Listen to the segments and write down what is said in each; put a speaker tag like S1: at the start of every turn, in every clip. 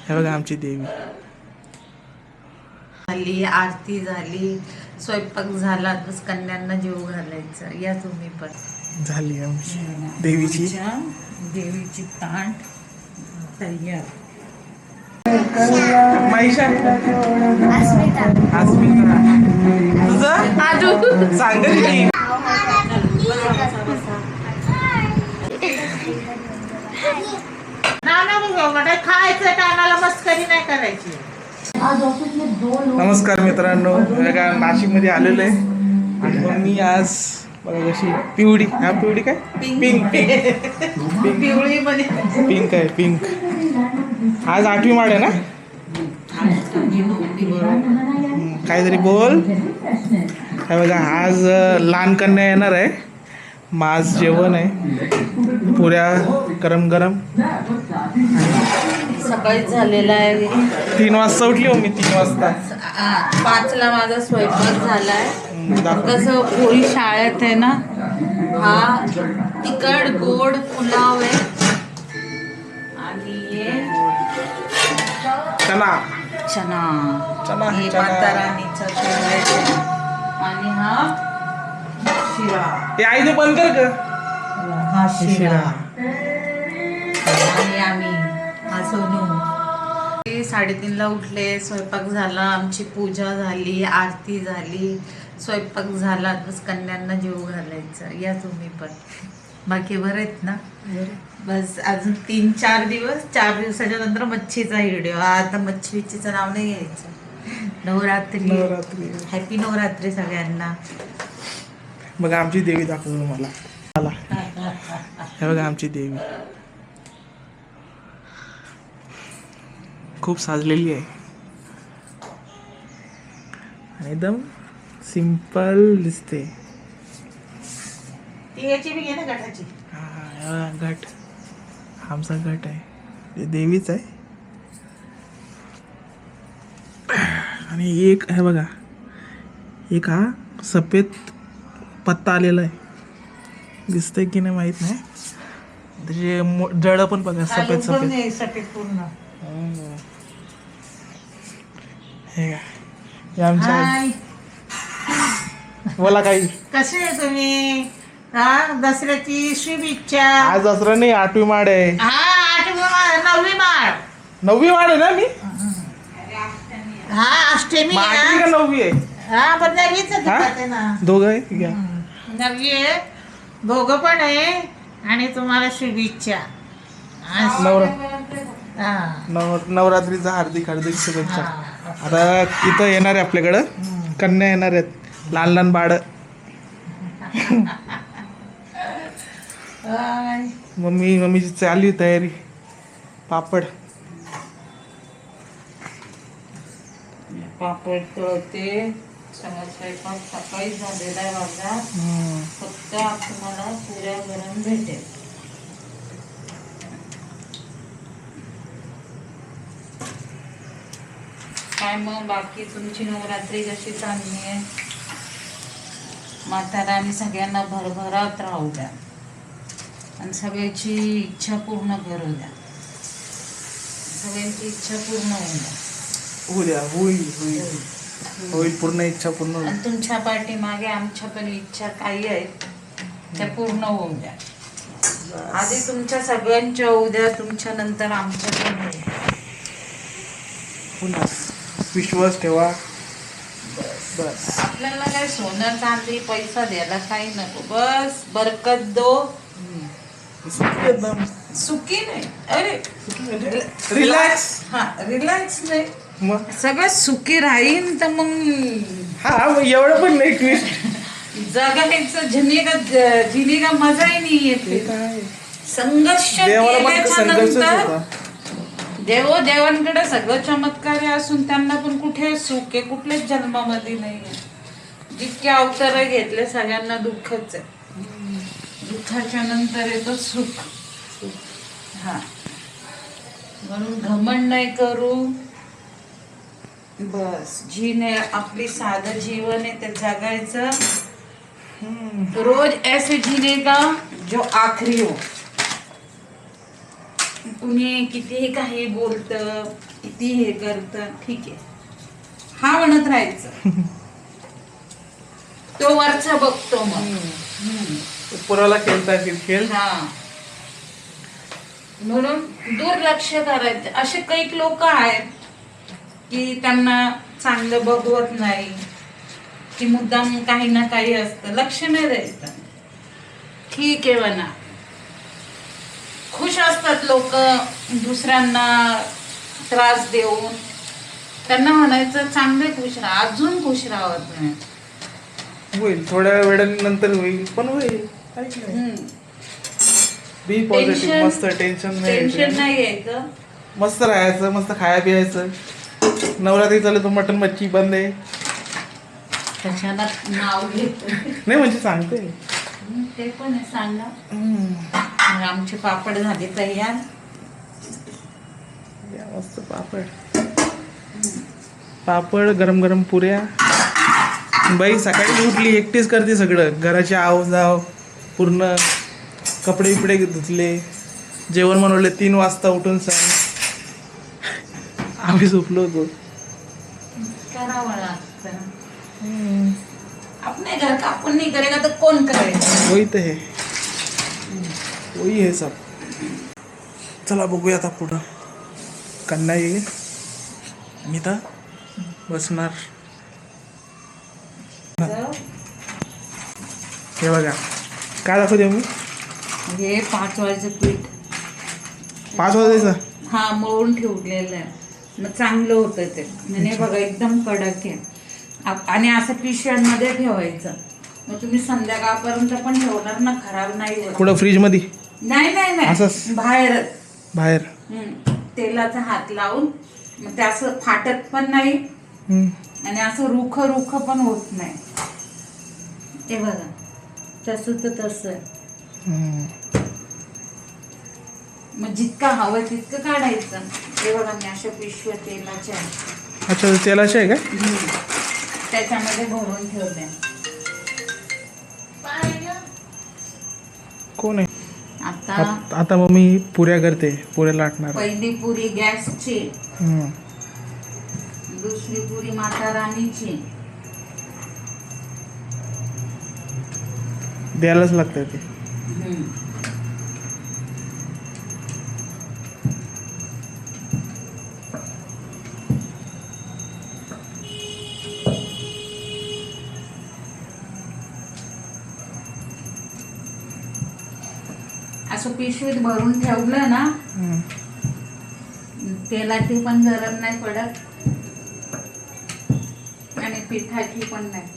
S1: हे बघा आमची देवी
S2: झाली, आरती झाली, स्वयंपाक झाला, बस कन्यांना जेवू घालायचं. या तुम्ही पण.
S1: झाली आमची देवीची
S2: देवीची ताट तयार.
S1: महिषा तुझं सांग की
S2: खायचं टायमाला मस्करी नाही करायची.
S1: नमस्कार मित्रांनो, बघा नाशिकमध्ये आलेलो आहे आणि मग मी आज बघा कशी पिवळी पिवळी काय पिंक
S2: पिवळी मध्ये
S1: पिंक आहे पिंक. आज 8वी माळ आहे ना, काहीतरी बोल. काय बघा आज लहान कन्या येणार आहे, मग आज जेवण आहे, पुऱ्या गरम गरम.
S2: सकाळीच झालेला आहे.
S1: 3 वाजता उठली हो मी, 3 वाजता.
S2: 5ला माझा स्वयंपाक झालाय. कसं पोळी शाळेत आहे ना, हा तिखट गोड पुलाव आहे आणि
S1: चना
S2: चना
S1: चना
S2: हे माता राणीचा फेवरेट आहे. आणि हा शिरा.
S1: हे आई ते बंद कर ग.
S2: हा शिरा. आणि आम्ही हा सोनू. 3:30ला उठले, स्वयंपाक झाला, आमची पूजा झाली, आरती झाली, स्वयंपाक झाला, बस कन्यांना जेवू घालायचं. या तुम्ही पण. बाकी बरे आहेत ना? बस अजून 3-4 दिवस. 4 दिवसाच्या नंतर मच्छीचा व्हिडिओ. आता मच्छीचं नाव नाही घ्यायचं. नवरात्री. हॅपी नवरात्री सगळ्यांना.
S1: बघा आमची देवी दाखवतो मला. हे बघा आमची देवी खूप साजलेली आहे आणि एकदम सिंपल दिसते.
S2: याची बी घे ना गटाची.
S1: हा घट, आमचा घट आहे, ते देवीच आहे. आणि एक आहे बघा, एक हा सफेद पत्ता आलेला आहे, दिसतंय की नाही माहित नाही. त्याचे जड पण बघा सफेद सफेद
S2: सफेद पूर्ण.
S1: हे का हे आमच्या बोला काही.
S2: कसे आहे तुम्ही? हा दसऱ्याची शुभेच्छा.
S1: आज दसरा नाही, 8वी माळ आहे.
S2: हा 8वी माळ, 9वी माळ.
S1: 9वी माळ आहे ना मी.
S2: हा अष्टमी
S1: 8वी का 9वी आहे?
S2: हा पण नववीच आहे ना.
S1: दोघं आहे घ्या.
S2: 9वी आहे, दोघं पण आहे. आणि तुम्हाला शुभेच्छा.
S1: नवरात्रीचा हार्दिक हार्दिक शुभेच्छा. आता इथं येणार आहे आपल्याकडं, कन्या येणार आहेत, लहान लहान बाळ. मम्मीची चालली तयारी. पापड
S2: तळते. स्वयंपाक सकाळी झालेला आहे माझा. फक्त आपल्याला पुऱ्या गरम भेटेल. काय मग बाकी तुमची नवरात्री कशी चालली आहे? माता राणी सगळ्यांना भरभरात राहू द्या आणि सगळ्याची इच्छा पूर्ण करू द्या. सगळ्यांची इच्छा पूर्ण होऊ द्या.
S1: होईल पूर्ण इच्छा पूर्ण होईल.
S2: आणि तुमच्या पाठीमागे आमच्या पण इच्छा काही आहेत त्या पूर्ण होऊ द्या. आधी तुमच्या सगळ्यांच्या होऊ द्या, तुमच्या नंतर आमच्या पण होऊ द्या.
S1: पुन्हा विश्वास ठेवा.
S2: बस आपल्याला काय सोनं चांदी पैसा द्यायला काही नको. बस बरकत दो. सुखी नाही, अरे
S1: रिलॅक्स.
S2: हा रिलॅक्स नाही,
S1: मग
S2: सगळं सुखी राहीन. तर मग
S1: एवढं पण नाही ट्विस्ट.
S2: जगायचं जिनेगा मजाही नाही येते. संघर्ष केल्याच्या नंतर देवांकडे सगळं चमत्कार असून त्यांना पण कुठे सुख आहे? कुठल्याच जन्मामध्ये नाही आहे. जितके अवतार घेतले सगळ्यांना दुःखच आहे. दुःखाच्या नंतर येतं सुख. हा म्हणून घमंड नाही करू. बस जीने आपली साधं जीवन आहे ते जगायचं. रोज ऐसे जीने का जो आखरी हो. कुणी कितीही काही बोलतं, किती हे करतं, ठीक आहे, हा म्हणत राहायचं. तो वरचा बघतो मग.
S1: पुराला खेळता खेळ.
S2: हा, म्हणून दुर्लक्ष करायचं. असे काही लोक आहेत की त्यांना चांगलं बघवत नाही, की मुद्दाम काही ना काही असतं, लक्ष नाही द्यायचं. ठीक आहे म्हणा, खुश असतात लोक दुसऱ्यांना त्रास देऊन. त्यांना म्हणायचं चांगले खुश राहा, अजून खुश राहत नाही.
S1: होईल, थोड्या वेळानंतर होईल, पण होईल. बी पॉझिटिव्ह. मस्त टेन्शन
S2: नाही घ्यायचं,
S1: मस्त राहायचं, मस्त खाया प्यायचं. नवरात्री चालू तर मटन मच्छी बंद आहे.
S2: कशाला नाव घेत
S1: नाही म्हणजे सांगते
S2: ते पण आहे, सांगा. आमचे पापड झाले तयार.
S1: मस्त पापड गरम गरम पुऱ्या. बाई सकाळी उठली, एकटीच करते सगळं. घराचे आव जाव पूर्ण, कपडे बिपडे धुतले, जेवण बनवले. 3 वाजता उठून सांग आम्ही झोपलो होतो.
S2: करावं लागतं. अपने घर का आपण नाही करेगा तर कोण करेगा?
S1: वही तर हे, वही हे सब. चला बघूया आता पुढं. कन्या येईल, मी तर बसणार. हे बघा काय दाखवते मी.
S2: हे 5 वाजचं पीठ
S1: 5 वाजायचं.
S2: हा, मळून ठेवलेलं आहे. मग चांगलं होतं ते. म्हणजे बघा एकदम कडक आहे. आणि असं पिशव्यांमध्ये ठेवायचं. मग तुम्ही संध्याकाळपर्यंत पण ठेवणार ना, खराब नाही होत.
S1: कुठं फ्रीज मध्ये?
S2: नाही
S1: असंच बाहेर.
S2: तेलाचा हात लावून, मग ते असं फाटत पण नाही आणि असं रुख पण होत नाही. ते बघा तसंच तसं आहे. मग जितका हवं तितकं काढायचं. ते बघा मी अशा पिशव्या तेलाच्या.
S1: अच्छा, तेलाचे आहे का?
S2: त्याच्यामध्ये भरून ठेवते.
S1: कोण आहे?
S2: आता
S1: मग मी पुऱ्या करते, पुऱ्या लाटणार.
S2: पहिली पुरी गॅसची, दुसरी पुरी माता राणीची.
S1: द्यायलाच लागतं ते.
S2: असं पिशवीत भरून ठेवलं ना, तेलाची पण गरज नाही पडत आणि पिठाची पण नाही.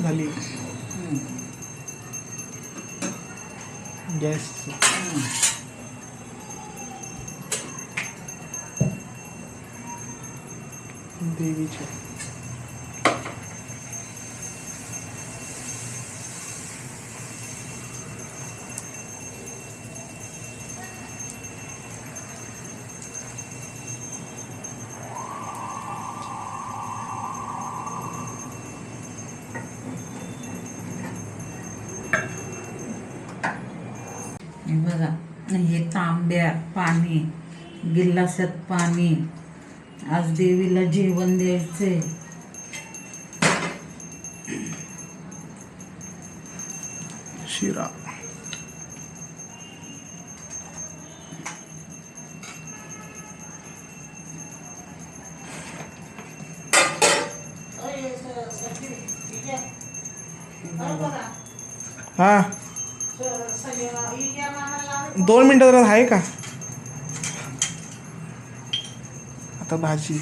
S1: झाली गॅस. देवीची
S2: बघा, हे तांब्या पाणी, गिल्लासात पाणी. आज देवीला जेवण द्यायचंय.
S1: शिरा. हा 2 मिनिटं जरा आहे का? आता भाजी.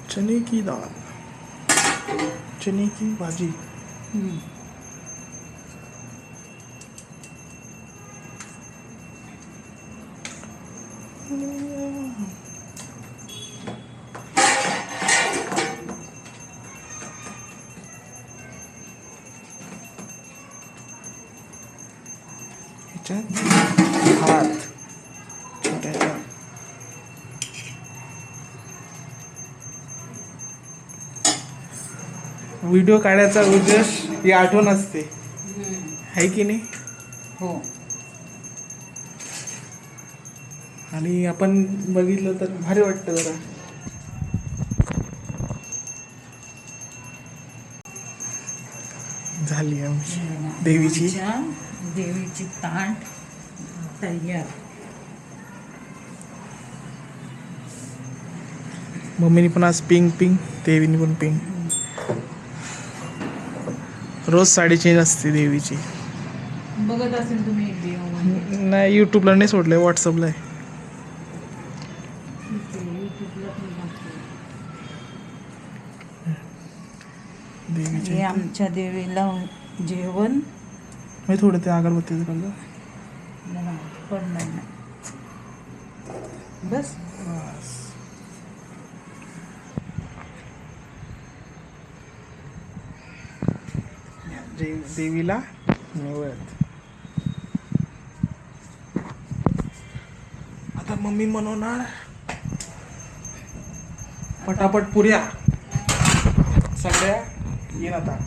S1: चने की दाल, चने की भाजी. त्याच्यात भात छोट्याशा. व्हिडिओ काढायचा उद्देश ही आठवण असते, आहे की नाही?
S2: हो.
S1: आणि आपण बघितलं तर भारी वाटतं जरा. झाली आमची देवीची
S2: देवीची ताट तयार.
S1: मम्मीनी पण आज पिंक पिंक, देवीनी पण पिंक. रोज साडी चेंज असते देवीची.
S2: बघत असेल तुम्ही देव
S1: नाही, यूट्यूबला नाही सोडलंय, व्हॉट्सअपला आहे. देवीची
S2: हे आमच्या देवीला जेवण
S1: मी थोडं ते अगरबत्तीचं करतो.
S2: पण नाही. बस
S1: देवीला निवड. आता मम्मी बनवणार पटापट पुऱ्या सगळ्या. येईन आता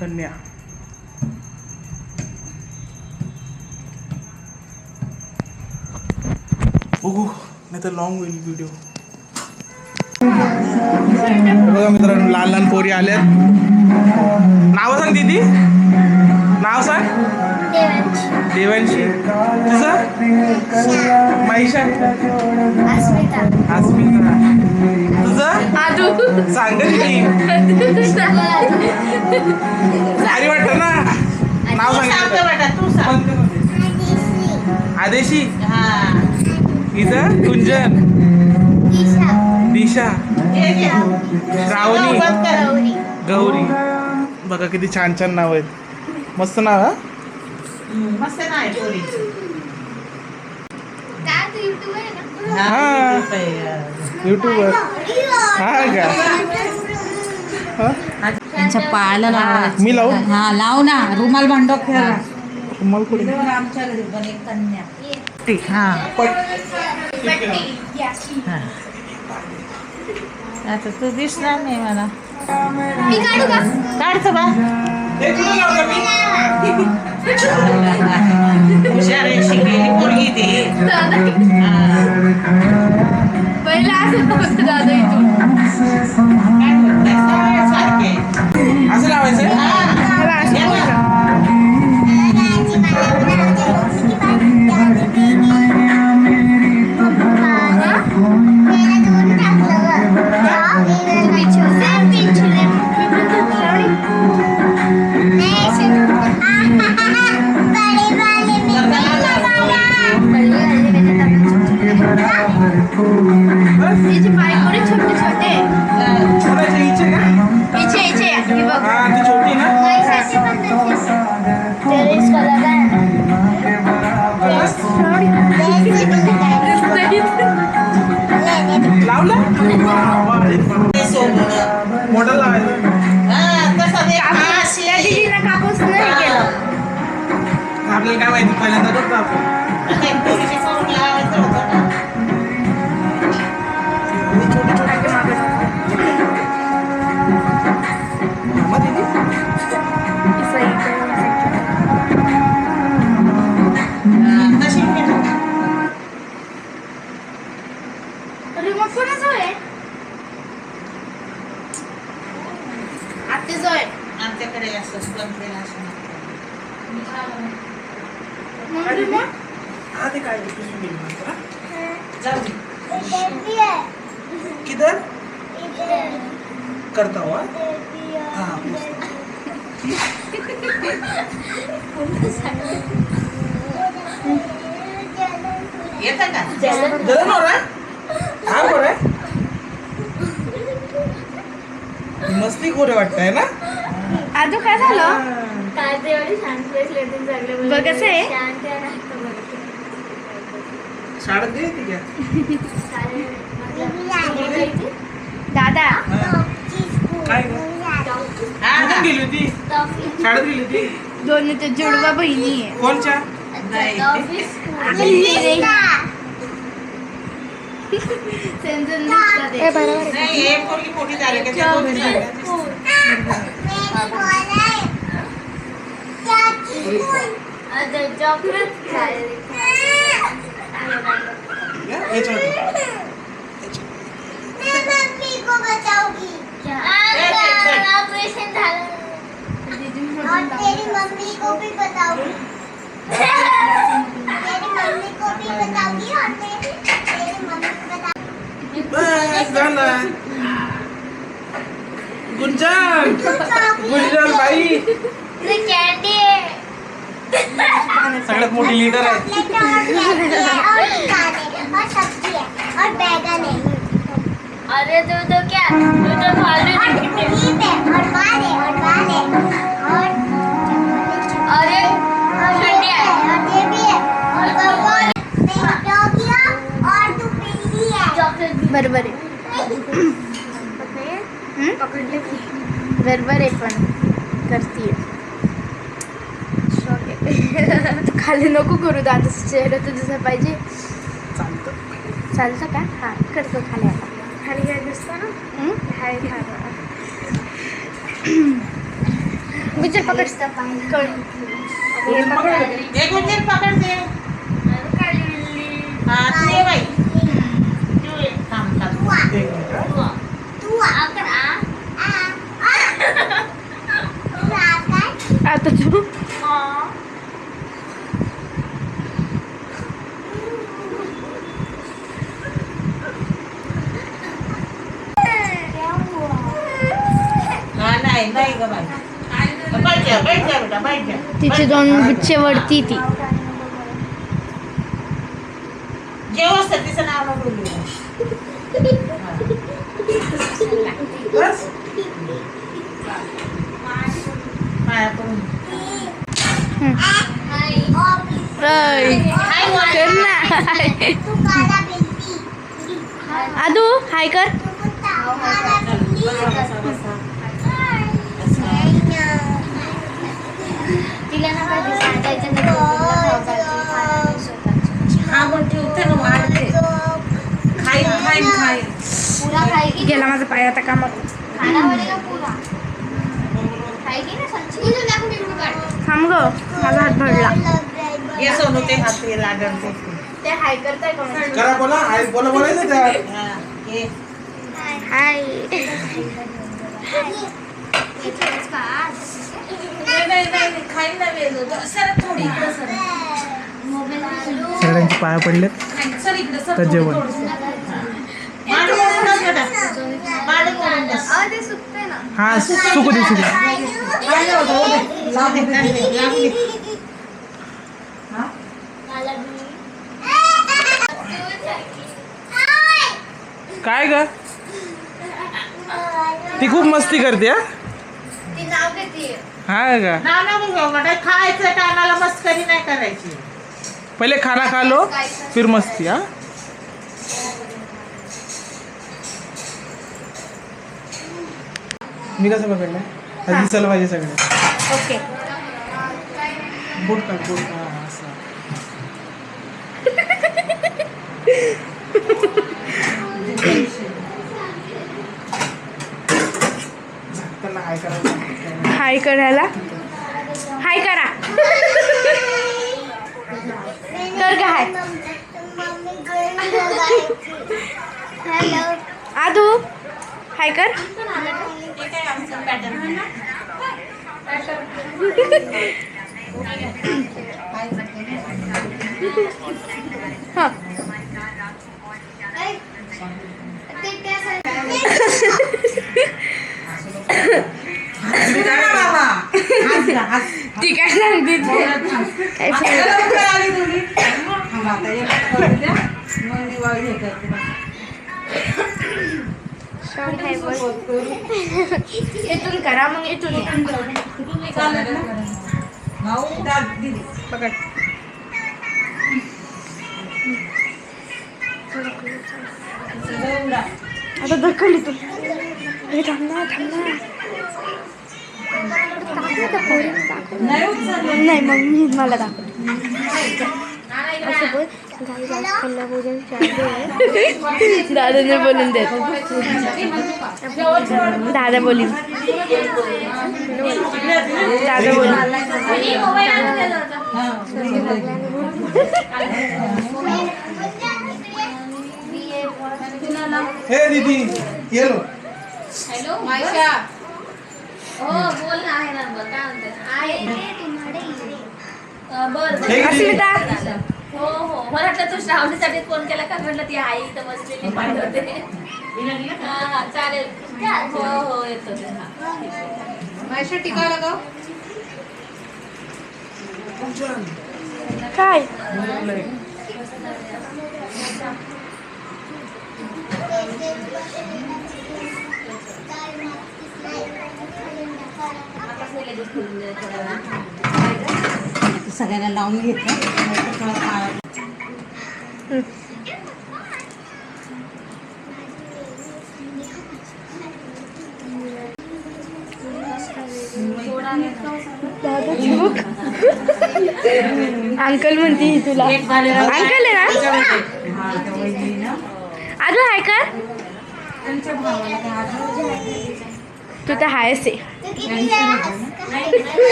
S1: कन्या. बघू नाही तर लॉंग होईल व्हिडिओ. बघा मित्रांनो, लहान लहान पोरी आल्यात. नाव सांग दीदी, नाव सांग. देवांशी. तुझं? महिषा. अस्मिता. तुझं? सांग दीदी. भारी वाटत ना नाव सांगितलं. आदेशी. इथं कुंजन, दिशा, श्रावणी, गौरी. बघा किती छान छान नाव आहेत. मस्त नाव. हा
S2: मस्त नाही पोरी.
S1: हा यूट्यूबवर. हा का?
S2: त्यांच्या पायाला लावायचं.
S1: मी लावू?
S2: हा लाव ना. रुमाल भांडो खेळा.
S1: रुमाल कुठे?
S2: आमच्या घरी पण एक कन्या. हा आता तू दिसणार नाही मला. काढतो बा. हुशार आहे, शिकलेली पोरगी ती.
S3: पहिला असं नव्हतं दादा इथून.
S1: असं लावायचं.
S3: तिचे पाय कोणी छोटे छोटे. इचे इचे हे बघ.
S1: हा ती छोटी ना.
S3: पैशाचे पण तसेच. टेरेस कलर आहे.
S1: लावलं मोठं लावायचं.
S3: त्या दिदीला कापूस नाही केलं.
S1: आपल्याला काय माहिती, पहिल्यांदा करतो आपण.
S3: रिमोट कोणाचा आहे? आत्याचा आहे.
S2: आमच्याकडे असं बनलेलं असं.
S3: मग रिमोट
S1: हा ते काय पिशवी गेली नंतर, हा?
S2: जाऊ दे.
S1: किधर करता हुआ. हाँ
S2: येतं का?
S1: जलन हो रहा है. हाँ हो रहा है. मस्ती खोरे वाटत आहे ना.
S3: आजू काय झालं? बघ कसं आहे.
S1: शाळेत गेली ती क्या.
S3: दादा
S1: काय ग? कुठून गेली होती? शाळेत गेली होती.
S3: दोन जुडवा बहिणी आहे.
S1: कोणच्या?
S2: नाही.
S3: हे बरोबर
S2: नाही, हे पोरगी मोठी झाली का त्या दोन्ही साड्या
S3: ऑपरेशन झालं और तेरी मम्मी को भी बताऊंगी तेरी मम्मी को भी बताऊंगी और तेरी मम्मी को बताऊंगी
S1: बस झालं. गुंजन गुंजन बाई
S3: कैंडी
S1: सगळ्यात मोठी लीडर आहे.
S3: और सब्जी है और बैगन है अरे तू तो क्या तू तो फालतू है और बाल है और अरे ठंडी है और ये भी है और कौन डॉगी है और तू बिल्ली है बरोबर आहे पकडले बरोबर आहे पण करतीये खाली नको करू दादा चेहरा तर दिसला पाहिजे चालतं का हा करतो खाली आता खाली काय दिसतं ना हाय खाली विचार पकड कळ
S2: एक गुंजन पकड दे. हा तू ये बाई. थांब थांब.
S3: तू आकर
S1: आता तू
S2: हा नाही नाही ग बाई. बैठ जा बेटा बैठ जा.
S3: तिचे दोन गुच्छे वरती ती
S2: जेव्हा तिचं नाव नको बोलू.
S1: बस
S2: पाया पडून.
S3: कर ना आदू हाय कर तिला ना
S2: हा मग ठेवते ना वाढते. खाईन खाईन खाईन.
S3: पूरा खाएगी
S1: गेला माझा पाय आता कामात.
S3: खाना बनेगा पूरा खाएगी ना सच्ची
S1: थांब ग माझा हात भरला.
S2: ये सोनू ते हात ये लागते.
S3: ते हाय करताय का
S1: करा बोला हाय बोला बोलायचं त्या
S2: हा ये.
S3: हाय
S2: नाही खाईन ना वेळ सर थोडी इकडं सर.
S1: सगळ्यांचे पाया पडलेत
S2: सर इकडं सर.
S1: तर जेवण.
S2: मांड मोडून बस बेटा. मांड मोडून बस.
S3: ते सुकते ना
S1: हा सुकू दे सुकू दे.
S2: लागू दे. हा
S1: काय ग ती खूप मस्ती करते हा
S3: ती नाव घेते
S1: हा का
S2: नाव नको घेऊ बेटा. खायचं टायमाला मस्करी नाही करायची.
S1: पहिले खाना खा लो फिर मस्ती हा. मी कसं पकडलं आता दिसायला पाहिजे सगळं.
S3: ओके
S1: बोट काढ बोट हा असं. झाकताना हाय करायला
S3: हाय करायला हाय करा कर का हाय हॅलो आदू हाय कर हां ती काय सांगते काय इथून करा मग इथून पकड आता धक्कली तू हे थांबना नाही मग मी मला दाखव दादाने बोलून देत दादा बोलीन दादा बोलीन
S1: हे दीदी ये लो
S2: हॅलो मायशा हो बोल ना आहे ना बघ काय म्हणते आहे बर
S3: अस्मिता
S2: हो हो मला वाटलं तू श्रावणीसाठी फोन केला का म्हटलं ती आई इथं बसलेली पाठवते हा चालेल हो हो येतो ते मायशा टिका लगाव
S3: काय
S2: सगळ्यांना लावून घेतलं
S3: अंकल म्हणते ही तुला अंकल आहे ना अजून आहे का तू तर आहेस आहे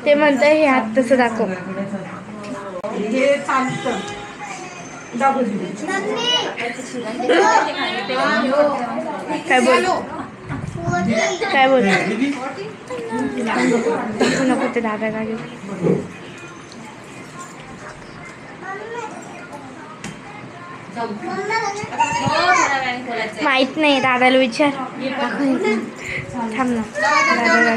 S3: ते म्हणतं हे हात तसं दाखव काय बोल काय बोल दाखव नको ते दादा का घेऊ माहित नाही दादाला विचार थांब ना दादा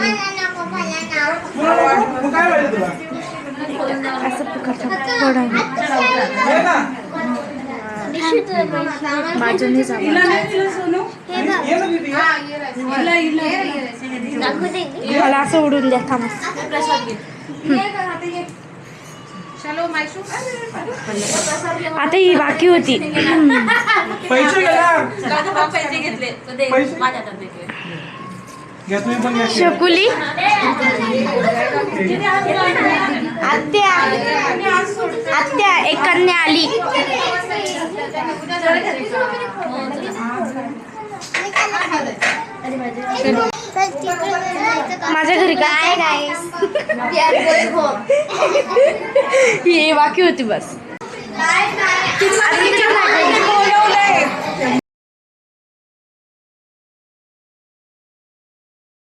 S3: असं पकडतो बाजूने मला असं उडून द्या थांब आता ही बाकी होती
S1: पैसे
S2: घेतले
S3: शकुली आत्या आत्या एक कन्या आली माझ्या घरी काय ही बाकी होती बस